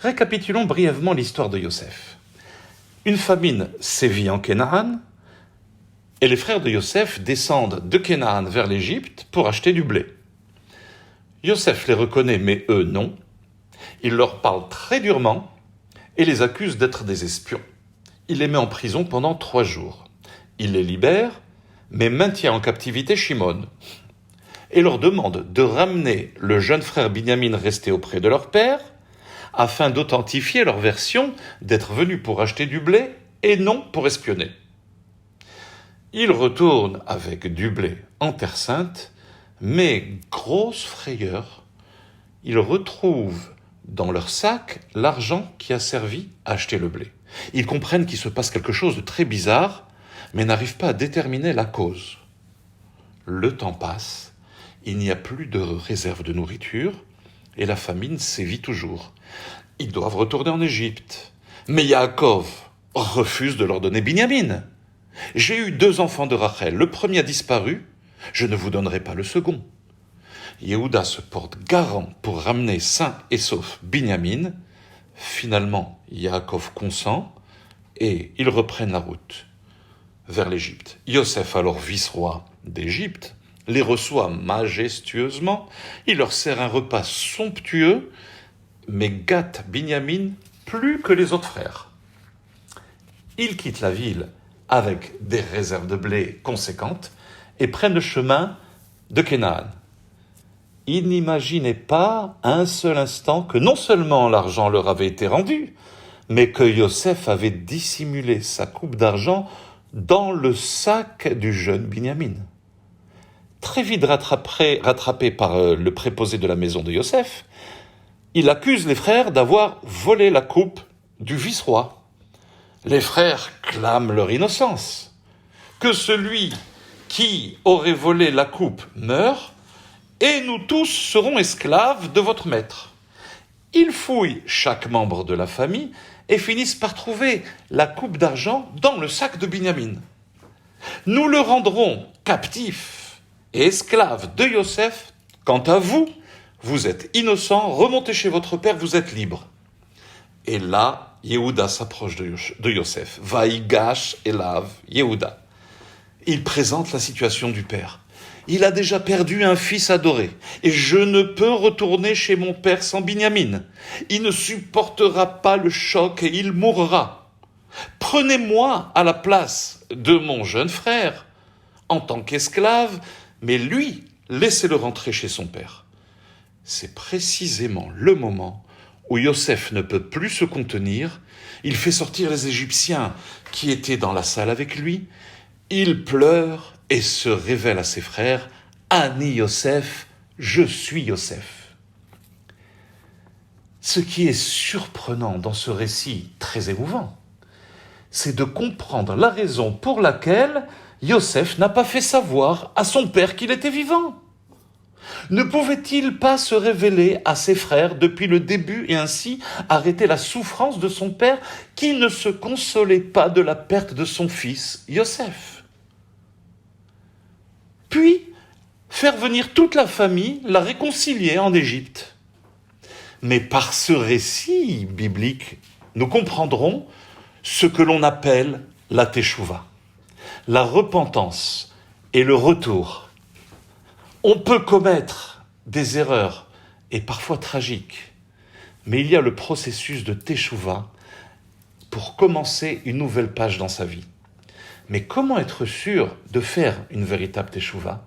Récapitulons brièvement l'histoire de Yosef. Une famine sévit en Canaan, et les frères de Yosef descendent de Canaan vers l'Égypte pour acheter du blé. Yosef les reconnaît, mais eux non. Il leur parle très durement et les accuse d'être des espions. Il les met en prison pendant 3 jours. Il les libère, mais maintient en captivité Shimon, et leur demande de ramener le jeune frère Binyamin resté auprès de leur père, afin d'authentifier leur version d'être venu pour acheter du blé et non pour espionner. Ils retournent avec du blé en Terre Sainte, mais grosse frayeur, ils retrouvent dans leur sac l'argent qui a servi à acheter le blé. Ils comprennent qu'il se passe quelque chose de très bizarre, mais n'arrivent pas à déterminer la cause. Le temps passe, il n'y a plus de réserve de nourriture, et la famine sévit toujours. Ils doivent retourner en Égypte. Mais Yaakov refuse de leur donner Binyamin. « J'ai eu 2 enfants de Rachel, le premier a disparu, je ne vous donnerai pas le second. » Yehuda se porte garant pour ramener sain et sauf Binyamin. Finalement, Yaakov consent et ils reprennent la route vers l'Égypte. Yosef, alors vice-roi d'Égypte, les reçoit majestueusement. Il leur sert un repas somptueux, mais gâte Binyamin plus que les autres frères. Ils quittent la ville avec des réserves de blé conséquentes et prennent le chemin de Canaan. Ils n'imaginaient pas un seul instant que non seulement l'argent leur avait été rendu, mais que Yosef avait dissimulé sa coupe d'argent dans le sac du jeune Binyamin. Très vite rattrapé par le préposé de la maison de Yosef, il accuse les frères d'avoir volé la coupe du vice-roi. Les frères clament leur innocence. Que celui qui aurait volé la coupe meure, et nous tous serons esclaves de votre maître. Ils fouillent chaque membre de la famille et finissent par trouver la coupe d'argent dans le sac de Binyamin. Nous le rendrons captif et esclave de Yosef. Quant à vous, vous êtes innocent, remontez chez votre père, vous êtes libre. Et là, Yehuda s'approche de Yosef. Vaïgash elav Yehuda. Il présente la situation du père. Il a déjà perdu un fils adoré, et je ne peux retourner chez mon père sans Binyamin. Il ne supportera pas le choc et il mourra. Prenez-moi à la place de mon jeune frère, en tant qu'esclave, mais lui, laissez-le rentrer chez son père. C'est précisément le moment où Yosef ne peut plus se contenir. Il fait sortir les Égyptiens qui étaient dans la salle avec lui. Il pleure et se révèle à ses frères « Ani Yosef, je suis Yosef ». Ce qui est surprenant dans ce récit très émouvant, c'est de comprendre la raison pour laquelle Yosef n'a pas fait savoir à son père qu'il était vivant. Ne pouvait-il pas se révéler à ses frères depuis le début et ainsi arrêter la souffrance de son père qui ne se consolait pas de la perte de son fils Yosef ? Puis, faire venir toute la famille, la réconcilier en Égypte. Mais par ce récit biblique, nous comprendrons ce que l'on appelle la teshuva, la repentance et le retour. On peut commettre des erreurs, et parfois tragiques, mais il y a le processus de teshuva pour commencer une nouvelle page dans sa vie. Mais comment être sûr de faire une véritable teshuva ?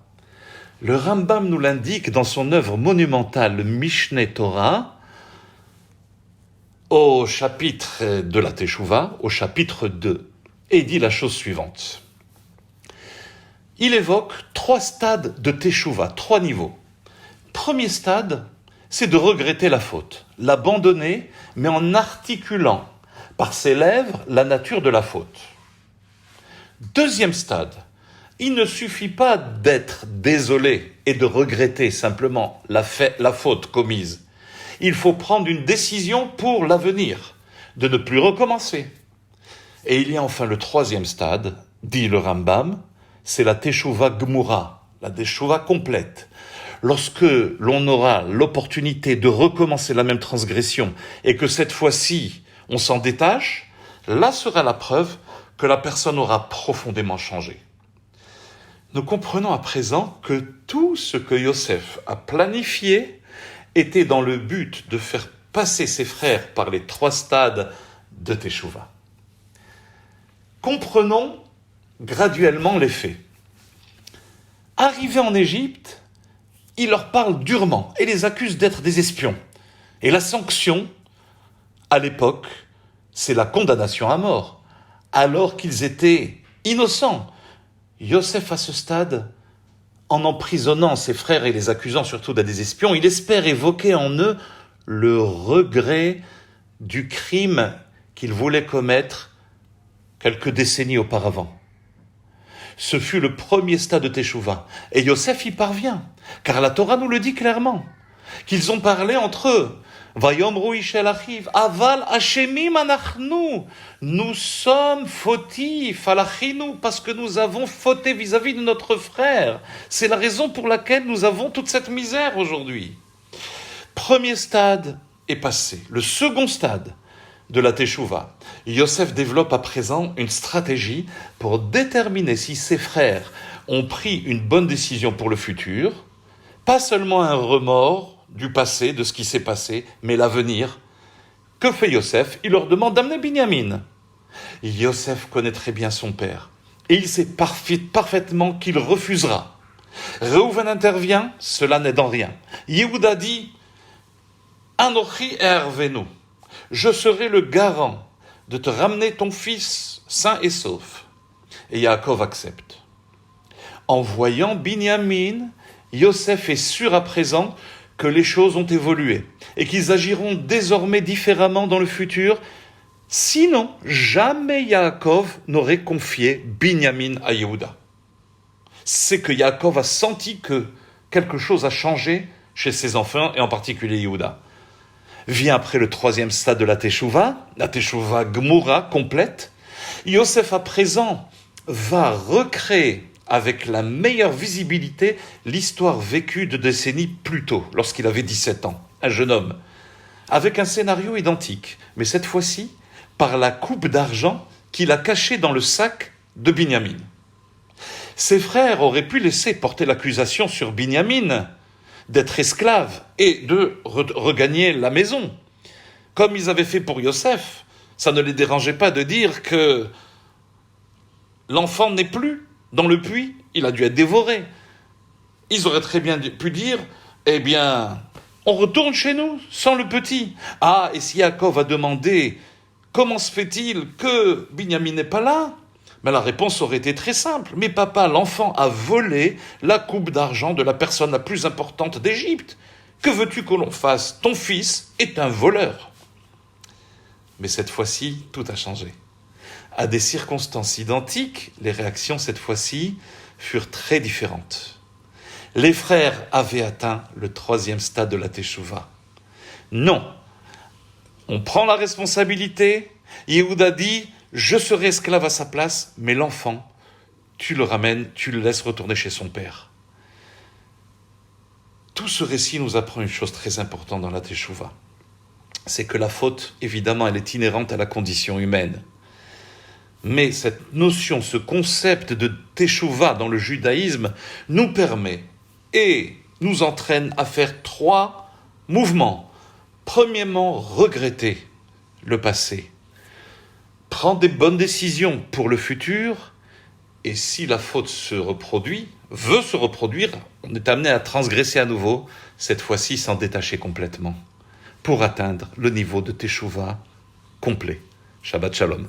Le Rambam nous l'indique dans son œuvre monumentale, le Mishneh Torah, au chapitre de la teshuva, au chapitre 2, et il dit la chose suivante. Il évoque 3 stades de teshuva, 3 niveaux. Premier stade, c'est de regretter la faute, l'abandonner, mais en articulant par ses lèvres la nature de la faute. Deuxième stade, il ne suffit pas d'être désolé et de regretter simplement la faute commise. Il faut prendre une décision pour l'avenir, de ne plus recommencer. Et il y a enfin le 3e stade, dit le Rambam, c'est la teshuva gmura, la teshuva complète. lorsque l'on aura l'opportunité de recommencer la même transgression et que cette fois-ci on s'en détache, là sera la preuve que la personne aura profondément changé. Nous comprenons à présent que tout ce que Yosef a planifié était dans le but de faire passer ses frères par les 3 stades de Teshuvah. Comprenons graduellement les faits. Arrivés en Égypte, il leur parle durement et les accuse d'être des espions. Et la sanction, à l'époque, c'est la condamnation à mort, alors qu'ils étaient innocents. Yosef, à ce stade, en emprisonnant ses frères et les accusant surtout d'être des espions, il espère évoquer en eux le regret du crime qu'ils voulaient commettre quelques décennies auparavant. Ce fut le premier stade de Teshuvah. Et Yosef y parvient, car la Torah nous le dit clairement, qu'ils ont parlé entre eux. Vayomru ish el achiv, aval hashemim anachnu. Nous sommes fautifs, alachinu, parce que nous avons fauté vis-à-vis de notre frère. C'est la raison pour laquelle nous avons toute cette misère aujourd'hui. Premier stade est passé. Le second stade de la Teshuvah. Yosef développe à présent une stratégie pour déterminer si ses frères ont pris une bonne décision pour le futur, pas seulement un remords du passé, de ce qui s'est passé, mais l'avenir. Que fait Yosef? Il leur demande d'amener Binyamin. Yosef connaît très bien son père, et il sait parfaitement qu'il refusera. Reuven intervient, cela n'aide en rien. Yehuda dit, Anochi ervenu. Je serai le garant de te ramener ton fils sain et sauf. Et Yaakov accepte. En voyant Binyamin, Yosef est sûr à présent que les choses ont évolué et qu'ils agiront désormais différemment dans le futur. Sinon, jamais Yaakov n'aurait confié Binyamin à Yehuda. C'est que Yaakov a senti que quelque chose a changé chez ses enfants et en particulier Yehuda. Vient après le 3e stade de la Teshuvah Gmura, complète. Yosef, à présent, va recréer avec la meilleure visibilité l'histoire vécue de décennies plus tôt, lorsqu'il avait 17 ans, un jeune homme, avec un scénario identique, mais cette fois-ci par la coupe d'argent qu'il a cachée dans le sac de Binyamin. Ses frères auraient pu laisser porter l'accusation sur Binyamin, d'être esclave et de regagner la maison. Comme ils avaient fait pour Yosef, ça ne les dérangeait pas de dire que l'enfant n'est plus dans le puits, il a dû être dévoré. Ils auraient très bien pu dire, eh bien, on retourne chez nous sans le petit. Ah, et si Yaakov a demandé, comment se fait-il que Binyamin n'est pas là? Mais la réponse aurait été très simple. Mais papa, l'enfant a volé la coupe d'argent de la personne la plus importante d'Égypte. Que veux-tu que l'on fasse? Ton fils est un voleur. Mais cette fois-ci, tout a changé. À des circonstances identiques, les réactions cette fois-ci furent très différentes. Les frères avaient atteint le 3e stade de la Teshuvah. Non, on prend la responsabilité. Yehuda dit, je serai esclave à sa place, mais l'enfant, tu le ramènes, tu le laisses retourner chez son père. Tout ce récit nous apprend une chose très importante dans la Teshuvah. C'est que la faute, évidemment, elle est inhérente à la condition humaine. Mais cette notion, ce concept de Teshuvah dans le judaïsme nous permet et nous entraîne à faire 3 mouvements. Premièrement, regretter le passé. Prendre des bonnes décisions pour le futur, et si la faute veut se reproduire, on est amené à transgresser à nouveau, cette fois-ci s'en détacher complètement, pour atteindre le niveau de Teshuvah complet. Shabbat Shalom.